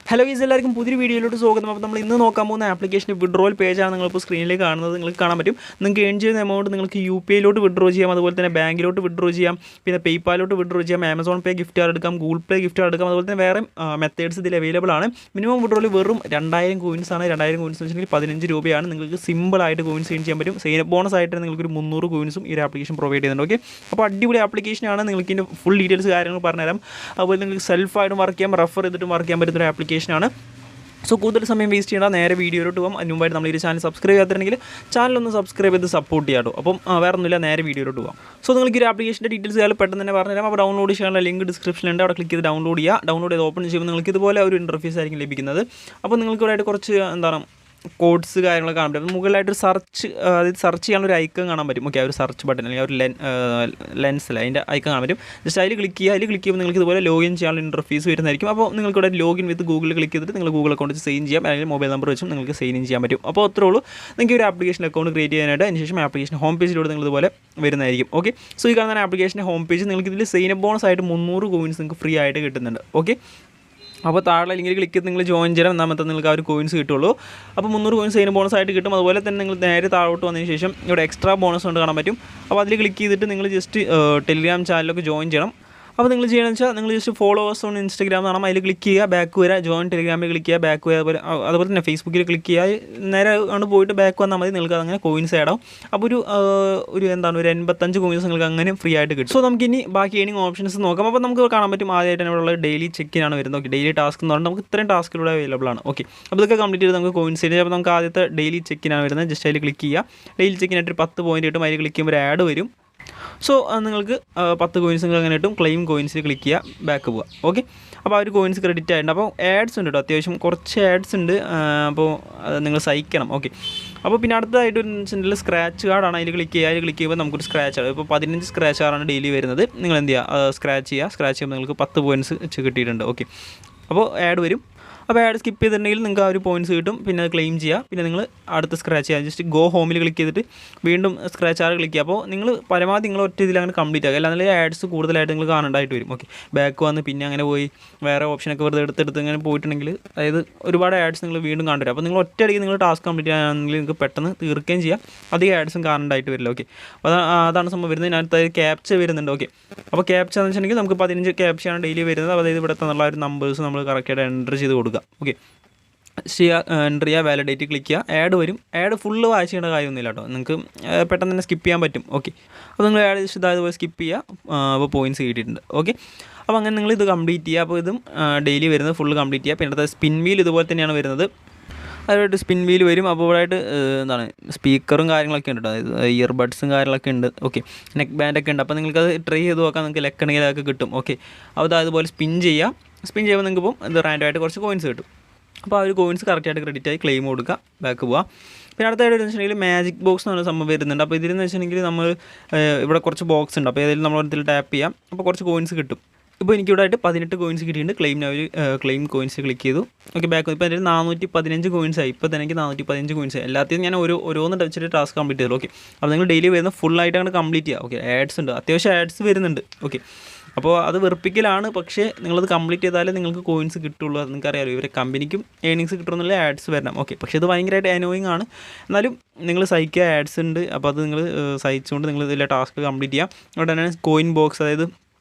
Hello guys, എല്ലാവർക്കും പുതിയൊരു വീഡിയോയിലോട്ട് സ്വാഗതം. അപ്പോൾ നമ്മൾ ഇന്ന് നോക്കാൻ പോകുന്ന ആപ്ലിക്കേഷൻ വിഡ്രോവൽ പേജാണ്. നിങ്ങളിപ്പോൾ സ്ക്രീനിലേക്ക് കാണുന്നത്. നിങ്ങൾക്ക് കാണാൻ പറ്റും. നിങ്ങൾക്ക് ഏൺ ചെയ്യുന്ന എമൗണ്ട് നിങ്ങൾക്ക് UPIയിലോട്ട് വിഡ്രോ ചെയ്യാം, അതുപോലെ തന്നെ ബാങ്കിലോട്ട് വിഡ്രോ ചെയ്യാം, പിന്നെ പേയ്പാലോട്ട് വിഡ്രോ ചെയ്യാം, ആമസോൺ പേ ഗിഫ്റ്റ് കാർഡ് എടുക്കാം, ഗൂഗിൾ പേ ഗിഫ്റ്റ് കാർഡ് എടുക്കാം, അതുപോലെ തന്നെ വേറെ മെത്തേഡ്സ് ഇതിൽ അവൈലബിൾ ആണ്. മിനിമം വിഡ്രോയിൽ വെറും 2000 കോയിൻസ് ആണ്. 2000 കോയിൻസ് എന്ന് വെച്ചിട്ടുണ്ടെങ്കിൽ 15 രൂപയാണ്. നിങ്ങൾക്ക് സിമ്പിളായിട്ട് കോയിൻസ് ഏൺ ചെയ്യാൻ പറ്റും. സൈൻ അപ്പ് ബോണസ് ആയിട്ട് നിങ്ങൾക്കൊരു 300 കോയിൻസും ഈ ഒരു ആപ്ലിക്കേഷൻ പ്രൊവൈഡ് ചെയ്യുന്നുണ്ട്. ഓക്കെ, അപ്പോൾ അടിപൊളി ആപ്ലിക്കേഷനാണ്. നിങ്ങൾക്ക് ഇതിൻ്റെ ഫുൾ ഡീറ്റെയിൽസ് കാര്യങ്ങൾ പറഞ്ഞുതരാം. അതുപോലെ നിങ്ങൾക്ക് സെൽഫായിട്ടും വർക്ക് ചെയ്യാം, റെഫർ ചെയ്തിട്ടും വർക്ക് ചെയ്യാൻ പറ്റുന്ന ഒരു ആപ്ലിക്കേഷനാണ്. സോ കൂടുതൽ സമയം വേസ്റ്റ് ചെയ്യണം, നേരെ വീഡിയോയിലോട്ട് പോകാം. അതിന് മുമ്പായിട്ട് നമ്മൾ ഈ ചാനൽ സബ്സ്ക്രൈബ് ചെയ്യാത്തിട്ടുണ്ടെങ്കിൽ ചാനലൊന്ന് സബ്സ്ക്രൈബ് ചെയ്ത് സപ്പോർട്ട് ചെയ്യാട്ടോ. അപ്പം വേറെ ഒന്നുമില്ല, നേരെ വീഡിയോയിലോട്ട് പോകാം. സോ നിങ്ങൾക്ക് ഈ ആപ്ലിക്കേഷൻ്റെ ഡീറ്റെയിൽസ് കാലം പെട്ടെന്ന് തന്നെ പറഞ്ഞുതരാം. അപ്പോൾ ഡൗൺലോഡ് ചെയ്യാനുള്ള ലിങ്ക് ഡിസ്ക്രിപ്ഷനിലുണ്ട്, അവിടെ ക്ലിക്ക് ചെയ്ത് ഡൗൺലോഡ് ചെയ്യുക. ഡൗൺലോഡ് ചെയ്ത് ഓപ്പൺ ചെയ്യുമ്പോൾ നിങ്ങൾക്ക് ഇതുപോലെ ഒരു ഇൻ്റർഫേസ് ആയിരിക്കും ലഭിക്കുന്നത്. അപ്പോൾ നിങ്ങൾക്ക് ഇവിടെയായിട്ട് കുറച്ച് കോഡ്സ് കാര്യങ്ങളൊക്കെ കാണാൻ പറ്റും. മുകളിലായിട്ടൊരു സെർച്ച്, അതായത് സെർച്ച് ചെയ്യാനുള്ള ഒരു ഐക്കൺ കാണാൻ പറ്റും. ഓക്കെ, ആ ഒരു സെർച്ച് ബട്ടൺ അല്ലെങ്കിൽ ഒരു ലെൻസിൽ അതിൻ്റെ ഐക്കൺ കാണാൻ പറ്റും. ജസ്റ്റ് അതിൽ ക്ലിക്ക് ചെയ്യുക. അതിൽ ക്ലിക്ക് ചെയ്യുമ്പോൾ നിങ്ങൾക്ക് ഇതുപോലെ ലോഗിൻ ചെയ്യാനുള്ള ഇൻ്റർഫേസ് വരുന്നതായിരിക്കും. അപ്പോൾ നിങ്ങൾക്ക് ഇവിടെ ലോഗിൻ വിത്ത് ഗൂഗിളിൽ ക്ലിക്ക് ചെയ്തിട്ട് നിങ്ങൾ ഗൂഗിൾ അക്കൗണ്ട് സൈൻ ചെയ്യാം, അല്ലെങ്കിൽ മൊബൈൽ നമ്പർ വെച്ചും നിങ്ങൾക്ക് സൈൻ ഇൻ ചെയ്യാൻ പറ്റും. അപ്പോൾ അത്രേ ഉള്ളൂ. നിങ്ങൾക്ക് ഒരു ആപ്ലിക്കേഷൻ അക്കൗണ്ട് ക്രിയേറ്റ് ചെയ്യാനായിട്ട് അതിനുശേഷം ആപ്ലിക്കേഷൻ ഹോം പേജിലൂടെ നിങ്ങൾ ഇതുപോലെ വരുന്നതായിരിക്കും. ഓക്കെ, സോ ഈ കാണുന്ന ആപ്ലിക്കേഷൻ്റെ ഹോം പേജ് നിങ്ങൾക്ക് ഇതിൽ സൈൻ അപ്പ് ബോണസ് ആയിട്ട് 300 കോയിൻസ് നിങ്ങൾക്ക് ഫ്രീ ആയിട്ട് കിട്ടുന്നുണ്ട്. ഓക്കെ, അപ്പോൾ താഴെ ലിങ്കിൽ ക്ലിക്ക് ചെയ്ത് നിങ്ങൾ ജോയിൻ ചെയ്യണം. എന്നാമത്തെ നിങ്ങൾക്ക് ആ ഒരു കോയിൻസ് കിട്ടുള്ളൂ. അപ്പോൾ 300 കോയിൻസ് അതിന് ബോണസ് ആയിട്ട് കിട്ടും. അതുപോലെ തന്നെ നിങ്ങൾ നേരെ താഴോട്ട് വന്നതിന് ശേഷം ഇവിടെ എക്സ്ട്രാ ബോണസ് കൊണ്ട് കാണാൻ പറ്റും. അപ്പോൾ അതിൽ ക്ലിക്ക് ചെയ്തിട്ട് നിങ്ങൾ ജസ്റ്റ് ടെലിഗ്രാം ചാനലൊക്കെ ജോയിൻ ചെയ്യണം. അപ്പോൾ നിങ്ങൾ ചെയ്യണമെന്ന് വെച്ചാൽ നിങ്ങൾ ജസ്റ്റ് ഫോളോവേഴ്സ് ഓൺ ഇൻസ്റ്റാഗ്രാം കാണാം, അതിൽ ക്ലിക്ക് ചെയ്യുക, ബാക്ക് വരിക, ജോയിൻ ടെലിഗ്രാമിൽ ക്ലിക്ക് ചെയ്യുക, ബാക്ക് വരിക, അതുപോലെ തന്നെ ഫേസ്ബുക്കിൽ ക്ലിക്ക് ചെയ്യുക. നേരെ അങ്ങോട്ട് പോയിട്ട് ബാക്ക് വന്നാൽ മതി. നിങ്ങൾക്ക് അങ്ങനെ കോയിൻസ് ആഡാവും. അപ്പോൾ ഒരു 85 കോയിൻസ് നിങ്ങൾക്ക് അങ്ങനെ ഫ്രീ ആയിട്ട് കിട്ടും. സോ നമുക്കിനി ബാക്കി ഏണിംഗ് ഓപ്ഷൻസ് നോക്കാം. അപ്പോൾ നമുക്ക് കാണാൻ പറ്റും ആദ്യമായിട്ട് ഇവിടെ ഉള്ള ഡെയിലി ചെക്കിനാണ് വരുന്നത്. ഓക്കെ, ഡെയിലി ടാസ്ക് എന്ന് പറഞ്ഞാൽ നമുക്ക് ഇത്രയും ടാസ്കിലൂടെ അവൈലബിൾ ആണ്. ഓക്കെ, അപ്പോൾ ഇതൊക്കെ കംപ്ലീറ്റ് ചെയ്ത് നമുക്ക് കോയിൻസ് ചെയ്ത്. അപ്പോൾ നമുക്ക് ആദ്യത്തെ ഡെയിലി ചെക്കിനാണ് വരുന്നത്. ജസ്റ്റ് അതിൽ ക്ലിക്ക് ചെയ്യുക. ഡെയിലി ചെക്കിനായിട്ട് ഒരു 10 പോയിന്റ് കിട്ടും. അതിൽ ക്ലിക്ക് ചെയ്യുമ്പോൾ ഒരു ആഡ് വരും. സോ നിങ്ങൾക്ക് 10 കോയിൻസ് നിങ്ങൾ അങ്ങനെ കിട്ടും. ക്ലെയിം കോയിൻസിൽ ക്ലിക്ക് ചെയ്യുക, ബാക്ക് പോവുക. ഓക്കെ, അപ്പോൾ ആ ഒരു കോയിൻസ് ക്രെഡിറ്റ് ആയിട്ടുണ്ട്. അപ്പോൾ ആഡ്സ് ഉണ്ട് കേട്ടോ, അത്യാവശ്യം കുറച്ച് ആഡ്സ് ഉണ്ട്. അപ്പോൾ അത് നിങ്ങൾ സഹിക്കണം. ഓക്കെ, അപ്പോൾ പിന്നെ അടുത്തതായിട്ട് ഒരു വെച്ചിട്ടുണ്ടെങ്കിൽ സ്ക്രാച്ച് കാർഡാണ്. അതിൽ ക്ലിക്ക് ചെയ്യുക. അതിൽ ക്ലിക്ക് ചെയ്യുമ്പോൾ നമുക്കൊരു സ്ക്രാച്ച് ആണ്. ഇപ്പോൾ 15 സ്ക്രാച്ച് കാർഡാണ് ഡെയിലി വരുന്നത്. നിങ്ങൾ എന്ത് ചെയ്യുക, സ്ക്രാച്ച് ചെയ്യുക. സ്ക്രാച്ച് ചെയ്യുമ്പോൾ നിങ്ങൾക്ക് 10 പോയിൻറ്റ്സ് വെച്ച് കിട്ടിയിട്ടുണ്ട്. ഓക്കെ, അപ്പോൾ ആഡ് വരും. അപ്പോൾ ആഡ് സ്കിപ്പ് ചെയ്തിട്ടുണ്ടെങ്കിൽ നിങ്ങൾക്ക് ആ ഒരു പോയിൻറ്റ്സ് കിട്ടും. പിന്നെ അത് ക്ലെയിം ചെയ്യുക. പിന്നെ നിങ്ങൾ അടുത്ത സ്ക്രാച്ച് ചെയ്യുക. ജസ്റ്റ് ഗോ ഹോമിൽ ക്ലിക്ക് ചെയ്തിട്ട് വീണ്ടും സ്ക്രാച്ച് ആറ് ക്ലിക്ക് ചെയ്യുക. അപ്പോൾ നിങ്ങൾ പരമാവധി നിങ്ങൾ ഒറ്റ ഇതിൽ അങ്ങനെ കംപ്ലീറ്റ് ആക്കുക. അല്ലാതെ ആഡ്സ് കൂടുതലായിട്ട് നിങ്ങൾ കാണേണ്ടതായിട്ട് വരും. ഓക്കെ, ബാക്ക് വന്ന് പിന്നെ അങ്ങനെ പോയി വേറെ ഓപ്ഷനൊക്കെ വെറുതെ എടുത്തെടുത്ത് ഇങ്ങനെ പോയിട്ടുണ്ടെങ്കിൽ അതായത് ഒരുപാട് ആഡ്സ് നിങ്ങൾ വീണ്ടും കണ്ടുവരും. അപ്പോൾ നിങ്ങൾ ഒറ്റയടിക്ക് നിങ്ങൾ ടാസ്ക് കംപ്ലീറ്റ് ചെയ്യാനാണെങ്കിൽ നിങ്ങൾക്ക് പെട്ടെന്ന് തീർക്കുകയും ചെയ്യാം. അധികം ആഡ്സും കാണേണ്ടതായിട്ട് വരില്ല. ഓക്കെ, അപ്പോൾ അതാണ് സംഭവം വരുന്നത്. ഇതിനകത്ത് ക്യാപ്ച വരുന്നുണ്ട്. ഓക്കെ, അപ്പോൾ ക്യാപ്ച എന്ന് വെച്ചിട്ടുണ്ടെങ്കിൽ നമുക്ക് 15 ക്യാപ്ചയാണ് ഡെയിലി വരുന്നത്. അതായത് ഇവിടെ തന്നുള്ള ഒരു നമ്പേഴ്സ് നമ്മൾ കറക്റ്റായിട്ട് എൻ്റർ ചെയ്ത് കൊടുക്കുക. ഓക്കെ, എൻ്റർ ചെയ്യുക, വാലിഡേറ്റ് ക്ലിക്ക് ചെയ്യുക, ആഡ് വരും. ആഡ് ഫുള്ള് വായിച്ച് ചെയ്യേണ്ട കാര്യമൊന്നുമില്ല കേട്ടോ, നിങ്ങൾക്ക് പെട്ടെന്ന് തന്നെ സ്കിപ്പ് ചെയ്യാൻ പറ്റും. ഓക്കെ, അപ്പോൾ നിങ്ങൾ ആഡ് ജസ്റ്റ് ഇതായതുപോലെ സ്കിപ്പ് ചെയ്യുക. അപ്പോൾ പോയിൻറ്റ്സ് കിട്ടിയിട്ടുണ്ട്. ഓക്കെ, അപ്പോൾ അങ്ങനെ നിങ്ങൾ ഇത് കംപ്ലീറ്റ് ചെയ്യുക. അപ്പോൾ ഇതും ഡെയിലി വരുന്നത് ഫുള്ള് കംപ്ലീറ്റ് ചെയ്യുക. പിന്നെ അടുത്ത സ്പിൻ വീൽ ഇതുപോലെ തന്നെയാണ് വരുന്നത്. അതുമായിട്ട് സ്പിൻ വീൽ വരും. അപ്പോൾ ഇവിടെയായിട്ട് സ്പീക്കറും കാര്യങ്ങളൊക്കെ ഉണ്ട് കേട്ടോ, അതായത് ഇയർബഡ്സും കാര്യങ്ങളൊക്കെ ഉണ്ട്. ഓക്കെ, നെക്ക് ബാൻഡൊക്കെ ഉണ്ട്. അപ്പോൾ നിങ്ങൾക്കത് ട്രൈ ചെയ്ത് നോക്കാം. നിങ്ങൾക്ക് ലെക്കണെങ്കിൽ അതൊക്കെ കിട്ടും. ഓക്കെ, അപ്പോൾ അതുപോലെ സ്പിൻ ചെയ്യുക. സ്പിൻ ചെയ്യുമ്പോൾ നിങ്ങൾക്ക് പോകും ഇത് റാൻഡമായിട്ട് കുറച്ച് കോയിൻസ് കിട്ടും. അപ്പോൾ ആ ഒരു കോയിൻസ് കറക്റ്റായിട്ട് ക്രെഡിറ്റ് ആയി ക്ലെയിം കൊടുക്കുക, ബാക്ക് പോവുക. പിന്നെ അടുത്തായിട്ട് വെച്ചിട്ടുണ്ടെങ്കിൽ മാജിക് ബോക്സ് എന്ന് പറഞ്ഞ സംഭവം വരുന്നുണ്ട്. അപ്പോൾ ഇതിലെന്ന് വെച്ചിട്ടുണ്ടെങ്കിൽ നമ്മൾ ഇവിടെ കുറച്ച് ബോക്സ് ഉണ്ട്. അപ്പോൾ ഏതെങ്കിലും നമ്മളതിൽ ടാപ്പ് ചെയ്യാം. അപ്പോൾ കുറച്ച് കോയിൻസ് കിട്ടും. ഇപ്പോൾ എനിക്കിവിടെ ആയിട്ട് 18 കോയിൻസ് കിട്ടിയിട്ടുണ്ട്. ക്ലെയിം കോയിൻസ് ക്ലിക്ക് ചെയ്തു. ഓക്കെ, ബാക്ക് ഇപ്പോൾ എൻ്റെ 415 കോയിൻസ് ആയി. ഇപ്പോൾ തന്നെ എനിക്ക് 415 കോയിൻസ് ആയി. എല്ലാத்தைയും ഞാൻ ഓരോന്ന് വെച്ചിട്ട് ടാസ്ക് കംപ്ലീറ്റ് ചെയ്തു. ഓക്കെ, അപ്പോൾ നിങ്ങൾ ഡെയിലി വരുന്ന ഫുള്ളായിട്ട് അങ്ങനെ കംപ്ലീറ്റ് ചെയ്യുക. ഓക്കെ, ആഡ്സ് ഉണ്ട്, അത്യാവശ്യം ആഡ്സ് വരുന്നുണ്ട്. ഓക്കെ, അപ്പോൾ അത് വെറുപ്പിക്കലാണ്. പക്ഷേ നിങ്ങളത് കംപ്ലീറ്റ് ചെയ്താലേ നിങ്ങൾക്ക് കോയിൻസ് കിട്ടുള്ളൂ. അത് നിങ്ങൾക്കറിയാമല്ലോ, ഇവരെ കമ്പനിക്കും ഏണിങ്സ് കിട്ടുമെന്നുള്ള ആഡ്സ് വരണം. ഓക്കെ, പക്ഷേ ഇത് ഭയങ്കരമായിട്ട് അനോയിങ് ആണ്. എന്നാലും നിങ്ങൾ സഹിക്കുക, ആഡ്സ് ഉണ്ട്. അപ്പോൾ അത് നിങ്ങൾ സഹിച്ചുകൊണ്ട് നിങ്ങൾ ഇതിലെ ടാസ്ക് കംപ്ലീറ്റ് ചെയ്യാം. അവിടെ തന്നെ കോയിൻ ബോക്സ്, അതായത്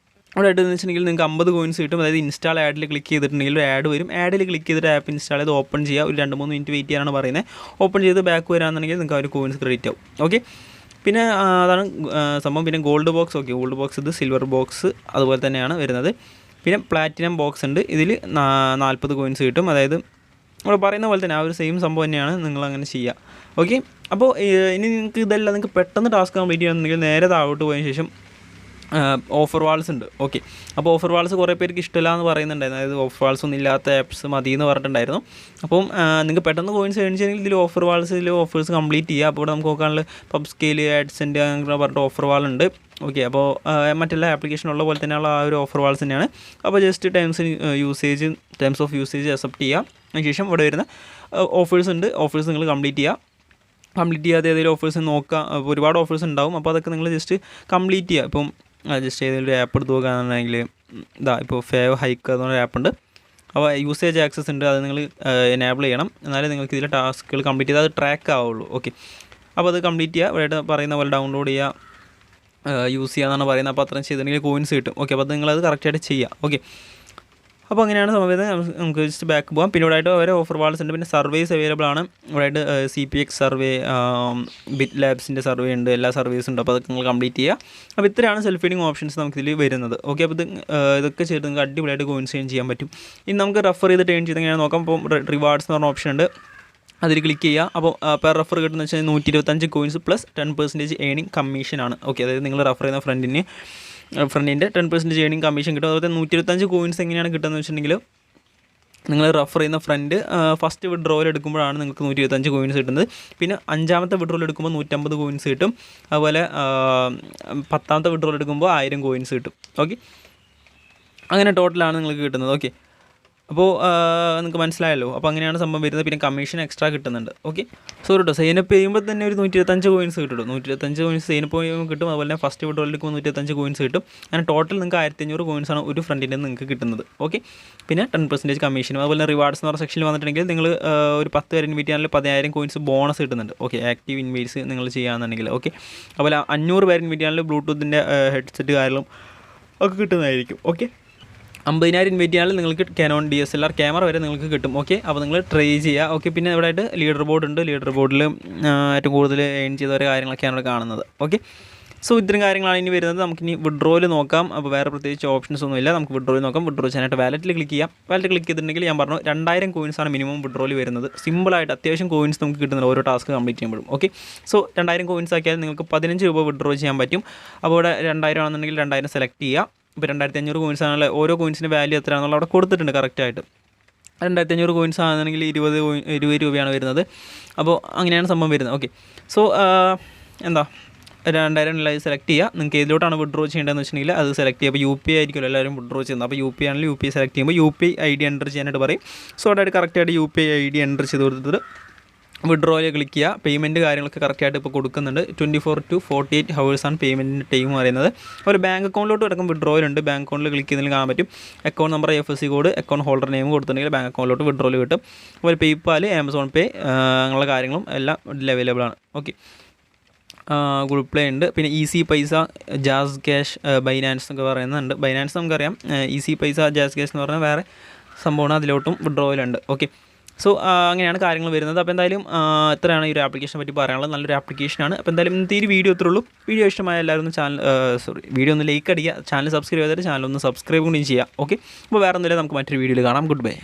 അവിടെ ആയിട്ട് വെച്ചിട്ടുണ്ടെങ്കിൽ നിങ്ങൾക്ക് 50 കോയിൻസ് കിട്ടും. അതായത് ഇൻസ്റ്റാൾ ആഡിൽ ക്ലിക്ക് ചെയ്തിട്ടുണ്ടെങ്കിൽ ഒരു ആഡ് വരും. ആഡിൽ ക്ലിക്ക് ചെയ്തിട്ട് ആപ്പ് ഇൻസ്റ്റാൾ ചെയ്ത് ഓപ്പൺ ചെയ്യുക. ഒരു 2-3 മിനിറ്റ് വെയിറ്റ് ചെയ്യാനാണ് പറയുന്നത്. ഓപ്പൺ ചെയ്ത് ബാക്ക് വരാമെന്നുണ്ടെങ്കിൽ നിങ്ങൾക്ക് ആ ഒരു കോയിൻസ് ക്രെഡിറ്റ് ആവും. ഓക്കെ, പിന്നെ അതാണ് സംഭവം. പിന്നെ gold box. Okay, gold box ഇത് സിൽവർ ബോക്സ് അതുപോലെ തന്നെയാണ് വരുന്നത്. പിന്നെ പ്ലാറ്റിനം ബോക്സ് ഉണ്ട്. ഇതിൽ 40 കോയിൻസ് കിട്ടും. അതായത് നമ്മൾ പറയുന്ന പോലെ തന്നെ ആ ഒരു സെയിം സംഭവം തന്നെയാണ്. നിങ്ങളങ്ങനെ ചെയ്യുക. ഓക്കെ, അപ്പോൾ ഇനി നിങ്ങൾക്ക് ഇതെല്ലാം നിങ്ങൾക്ക് പെട്ടെന്ന് ടാസ്ക് കംപ്ലീറ്റ് ചെയ്യണമെന്നുണ്ടെങ്കിൽ നേരെ താഴോട്ട് പോയതിന് ശേഷം ഓഫർ വാൾസ് ഉണ്ട്. ഓക്കെ, അപ്പോൾ ഓഫർ വാൾസ് കുറേ പേർക്ക് ഇഷ്ടമില്ല എന്ന് പറയുന്നുണ്ടായിരുന്നു. അതായത് ഓഫർ വാൾസ് ഒന്നും ഇല്ലാത്ത ആപ്സ് മതി എന്ന് പറഞ്ഞിട്ടുണ്ടായിരുന്നു. അപ്പം നിങ്ങൾക്ക് പെട്ടെന്ന് കോയിൻസ് ഏൺ ചെയ്യണമെങ്കിൽ ഇതിൽ ഓഫർ വാൾസിൽ ഓഫേഴ്സ് കംപ്ലീറ്റ് ചെയ്യുക. അപ്പോൾ ഇവിടെ നമുക്ക് നോക്കാനുള്ള പബ് സ്കെയിൽ, ആഡ്സെൻ്റ് അങ്ങനെ പറഞ്ഞിട്ട് ഓഫർ വാൾ ഉണ്ട്. ഓക്കെ, അപ്പോൾ മറ്റെല്ലാ ആപ്ലിക്കേഷനുള്ള പോലെ തന്നെയുള്ള ആ ഒരു ഓഫർ വാൾസ് തന്നെയാണ്. അപ്പോൾ just terms of usage accept ചെയ്യുക. അതിനുശേഷം ഇവിടെ വരുന്ന ഓഫേഴ്സ് ഉണ്ട്. ഓഫേഴ്സ് നിങ്ങൾ കംപ്ലീറ്റ് ചെയ്യുക. കംപ്ലീറ്റ് ചെയ്യാതെ ഏതെങ്കിലും ഓഫേഴ്സ് നോക്കുക. അപ്പോൾ ഒരുപാട് ഓഫേഴ്സ് ഉണ്ടാവും. അപ്പോൾ അതൊക്കെ നിങ്ങൾ ജസ്റ്റ് കംപ്ലീറ്റ് ചെയ്യുക. ഇപ്പം ജസ്റ്റ് ഏതെങ്കിലും ഒരു ആപ്പ് എടുത്ത് നോക്കുകയാണെന്നുണ്ടെങ്കിൽ ഇപ്പോൾ ഫേവ് ഹൈക്ക് എന്ന് പറഞ്ഞ ആപ്പുണ്ട്. അപ്പോൾ യൂസേജ് ആക്സസ് ഉണ്ട്, അത് നിങ്ങൾ എനേബിൾ ചെയ്യണം. എന്നാലേ നിങ്ങൾക്ക് ഇതിലെ ടാസ്കുകൾ കംപ്ലീറ്റ് ചെയ്താൽ അത് ട്രാക്ക് ആവുള്ളൂ. ഓക്കെ, അപ്പോൾ അത് കംപ്ലീറ്റ് ചെയ്യുക. ഇവിടെ പറയുന്ന പോലെ ഡൗൺലോഡ് ചെയ്യുക, യൂസ് ചെയ്യുക എന്നാണ് പറയുന്നത്. അപ്പോൾ അത്രയും ചെയ്തിട്ടുണ്ടെങ്കിൽ കോയിൻസ് കിട്ടും. ഓക്കെ, അപ്പോൾ നിങ്ങളത് കറക്റ്റായിട്ട് ചെയ്യുക. ഓക്കെ, അപ്പോൾ അങ്ങനെയാണ് സംഭവം. നമുക്ക് ജസ്റ്റ് ബാക്ക് പോകാം. പിന്നെ ഇവിടെയായിട്ട് ഓരോ ഓഫർ വാൾസ് ഉണ്ട്. പിന്നെ സർവേസ് അവൈലബിൾ ആണ്. ഇവിടെയായിട്ട് CPX സർവേ, ബിറ്റ് ലാബ്സിൻ്റെ സർവേ ഉണ്ട്, എല്ലാ സർവീസും ഉണ്ട്. അപ്പോൾ അതൊക്കെ നിങ്ങൾ കംപ്ലീറ്റ് ചെയ്യുക. അപ്പോൾ ഇത്രയാണ് സെൽഫ് ഫീഡിങ് ഓപ്ഷൻസ് നമുക്കിതിൽ വരുന്നത്. ഓക്കെ, അപ്പോൾ ഇതൊക്കെ ചെയ്ത് നിങ്ങൾക്ക് അടിപൊളിയായിട്ട് കോയിൻസ് ഏൺ ചെയ്യാൻ പറ്റും. ഇനി നമുക്ക് റെഫർ ചെയ്തിട്ട് ഏൺ ചെയ്ത് എങ്ങനെയാണ് നോക്കാം. അപ്പോൾ റിവാർഡ്സ് എന്ന് പറഞ്ഞ ഓപ്ഷൻ ഉണ്ട്, അതിൽ ക്ലിക്ക് ചെയ്യുക. അപ്പോൾ പെർ റെഫർ കിട്ടുന്ന വെച്ചാൽ 125 കോയിൻസ് പ്ലസ് 10% ഏണിംഗ് കമ്മീഷനാണ്. ഓക്കെ, അതായത് നിങ്ങൾ റെഫർ ചെയ്യുന്ന ഫ്രണ്ടിൻ്റെ 10% ഏണിംഗ് കമ്മീഷൻ കിട്ടും. അതുപോലെ 125 കോയിൻസ് എങ്ങനെയാണ് കിട്ടുന്നത് വെച്ചിട്ടുണ്ടെങ്കിൽ, നിങ്ങൾ റെഫർ ചെയ്യുന്ന ഫ്രണ്ട് ഫസ്റ്റ് വിഡ്രോയിൽ എടുക്കുമ്പോഴാണ് നിങ്ങൾക്ക് 125 കോയിൻസ് കിട്ടുന്നത്. പിന്നെ 5ാമത്തെ വിഡ്രോയിൽ എടുക്കുമ്പോൾ 150 കോയിൻസ് കിട്ടും. അതുപോലെ 10ാമത്തെ വിഡ്രോയിൽ എടുക്കുമ്പോൾ 1000 കോയിൻസ് കിട്ടും. ഓക്കെ, അങ്ങനെ ടോട്ടലാണ് നിങ്ങൾക്ക് കിട്ടുന്നത്. ഓക്കെ, അപ്പോൾ നിങ്ങൾക്ക് മനസ്സിലായല്ലോ. അപ്പോൾ അങ്ങനെയാണ് സംഭവം വരുന്നത്. പിന്നെ കമ്മീഷൻ എക്സ്ട്രാ കിട്ടുന്നുണ്ട്. ഓക്കെ, സോ കേട്ടോ സൈനപ്പ് ചെയ്യുമ്പോൾ തന്നെ ഒരു 125 കോയിൻസ് കിട്ടും. 125 കോയിൻസ് സൈനപ്പ് ചെയ്യുമ്പോൾ കിട്ടും. അതുപോലെ തന്നെ ഫസ്റ്റ് വിഡ്രോയിൽ എടുക്കുമ്പോൾ 125 കോയിൻസ് കിട്ടും. അങ്ങനെ ടോട്ടൽ നിങ്ങൾക്ക് 1500 കോയിൻസാണ് ഒരു ഫ്രണ്ടിൻ്റെ നിങ്ങൾക്ക് കിട്ടുന്നത്. ഓക്കെ, പിന്നെ 10% കമ്മീഷനും. അതുപോലെ റിവാർഡ്സ് എന്ന് പറഞ്ഞ സെക്ഷനിൽ വന്നിട്ടുണ്ടെങ്കിൽ നിങ്ങൾ ഒരു 10 പേര് ഇൻവൈറ്റ് ചെയ്യാനുള്ള 10,000 കോയിൻസ് ബോണസ് കിട്ടുന്നുണ്ട്. ഓക്കെ, ആക്റ്റീവ് ഇൻവൈറ്റ്സ് നിങ്ങൾ ചെയ്യുകയാണെന്നുണ്ടെങ്കിൽ. ഓക്കെ, അതുപോലെ 500 പേര് ഇൻവൈറ്റ് ചെയ്യാനുള്ള ബ്ലൂടൂത്തിൻ്റെ ഹെഡ്സെറ്റ് കാര്യങ്ങളും ഒക്കെ കിട്ടുന്നതായിരിക്കും. ഓക്കെ, 50,000 ഇൻവൈറ്റ് ചെയ്യാണെങ്കിൽ നിങ്ങൾക്ക് Canon DSLR ക്യാമറ വരെ നിങ്ങൾക്ക് കിട്ടും. ഓക്കെ, അപ്പോൾ നിങ്ങൾ ട്രൈ ചെയ്യുക. ഓക്കെ, പിന്നെ ഇവിടെ ആയിട്ട് ലീഡർ ബോർഡ് ഉണ്ട്. ലീഡർ ബോർഡിൽ ഏറ്റവും കൂടുതൽ ഏൺ ചെയ്ത ഓരോ കാര്യങ്ങളൊക്കെയാണ് ഇവിടെ കാണുന്നത്. ഓക്കെ, സോ ഇത്രയും കാര്യങ്ങളാണ് ഇനി വരുന്നത്. നമുക്കിനി വിഡ്രോയിൽ നോക്കാം. അപ്പോൾ വേറെ പ്രത്യേകിച്ച് ഓപ്ഷൻസ് ഒന്നുമില്ല. നമുക്ക് വിഡ്രോയിൽ നോക്കാം. വിഡ്രോ ചെയ്യാനായിട്ട് വാലറ്റിൽ ക്ലിക്ക് ചെയ്യാം. വാലറ്റ് ക്ലിക്ക് ചെയ്തിട്ടുണ്ടെങ്കിൽ ഞാൻ പറഞ്ഞു 2000 കോയിൻസാണ് മിനിമം വിഡ്രോയിൽ വരുന്നത്. സിമ്പിളായിട്ട് അത്യാവശ്യം കോയിൻസ് നമുക്ക് കിട്ടുന്നുണ്ട് ഓരോ ടാസ്ക് കംപ്ലീറ്റ് ചെയ്യുമ്പോഴും. ഓക്കെ, സോ 2000 കോയിൻസ് ആക്കിയാൽ നിങ്ങൾക്ക് 15 രൂപ വിഡ്രോ ചെയ്യാൻ പറ്റും. അപ്പോൾ ഇവിടെ 2000 ആണെന്നുണ്ടെങ്കിൽ 2000 സെലക്ട് ചെയ്യുക. ഇപ്പോൾ 2500 കോയിൻസ് ആണല്ലോ, ഓരോ കോയിൻസിൻ്റെ വാല്യൂ എത്രയാണെന്നുള്ള അവിടെ കൊടുത്തിട്ടുണ്ട് കറക്റ്റായിട്ട്. 2500 കോയിൻസ് ആണെന്നുണ്ടെങ്കിൽ 20 രൂപയാണ് വരുന്നത്. അപ്പോൾ അങ്ങനെയാണ് സംഭവം വരുന്നത്. ഓക്കെ, സോ 2000 ലൈവ് സെലക്ട് ചെയ്യുക. നിങ്ങൾക്ക് ഏതിലോട്ടാണ് വിഡ്രോ ചെയ്യേണ്ടതെന്ന് വെച്ചിട്ടുണ്ടെങ്കിൽ അത് സെലക്ട് ചെയ്യുക. അപ്പോൾ UPI ആയിരിക്കുമല്ലോ എല്ലാവരും വിഡ്രോ ചെയ്യുന്നത്. അപ്പോൾ UPI ആണെങ്കിൽ UPI സെലക്ട് ചെയ്യുമ്പോൾ UPI ID എൻ്റർ ചെയ്യാനായിട്ട് പറയും. സോ അതായത് കറക്റ്റായിട്ട് UPI ID എൻ്റർ ചെയ്ത് കൊടുത്തിട്ട് വിഡ്രോയിൽ ക്ലിക്ക് ചെയ്യുക. പേയ്മെൻറ്റ് കാര്യങ്ങളൊക്കെ കറക്റ്റായിട്ട് ഇപ്പോൾ കൊടുക്കുന്നുണ്ട്. 24 to 48 ഹവേഴ്സാണ് പേയ്മെൻറ്റിൻ്റെ ടൈം പറയുന്നത്. ഒരു ബാങ്ക് അക്കൗണ്ടിലോട്ട് കിടക്കും വിഡ്രോയിലുണ്ട്. ബാങ്ക് അക്കൗണ്ടിൽ ക്ലിക്ക് ചെയ്തെങ്കിൽ കാണാൻ പറ്റും. Account number, IFSC code, account holder name കൊടുത്തിട്ടുണ്ടെങ്കിൽ ബാങ്ക് അക്കൗണ്ടിലോട്ട് വിഡ്രോയിൽ കിട്ടും. അതുപോലെ PayPal, Amazon Pay അങ്ങനെയുള്ള കാര്യങ്ങളും എല്ലാം ഇതിൽ അവൈലബിൾ ആണ്. ഓക്കെ, ഗൂഗിൾ പ്ലേ ഉണ്ട്. പിന്നെ ഈസി പൈസ, ജാസ് ക്യാഷ്, ബൈനാൻസ് എന്നൊക്കെ പറയുന്നുണ്ട്. ബൈനാൻസ് നമുക്കറിയാം. ഈസി പൈസ, ജാസ് ക്യാഷ് എന്ന് പറഞ്ഞാൽ വേറെ സംഭവമാണ്. അതിലോട്ടും വിഡ്രോയിലുണ്ട്. ഓക്കെ, സോ അങ്ങനെയാണ് കാര്യങ്ങൾ വരുന്നത്. അപ്പോൾ എന്തായാലും ഇത്രയാണ് ഈ ഒരു ആപ്ലിക്കേഷനെ പറ്റി പറയാനുള്ളത്. നല്ലൊരു ആപ്ലിക്കേഷനാണ്. അപ്പോൾ എന്തായാലും ഇന്നത്തെ ഈ വീഡിയോ ഇത്രയുള്ളൂ. വീഡിയോ ഇഷ്ടമായ എല്ലാവരും ഒന്ന് വീഡിയോ ഒന്ന് ലൈക്ക് അടിക്കുക. ചാനൽ സബ്സ്ക്രൈബ് ചെയ്തിട്ട് ചാനൽ ഒന്ന് സബ്സ്ക്രൈബ് കൂടി ചെയ്യുക. ഓക്കെ, അപ്പോൾ വേറെ ഒന്നുമില്ല. നമുക്ക് മറ്റൊരു വീഡിയോയിൽ കാണാം. Good bye.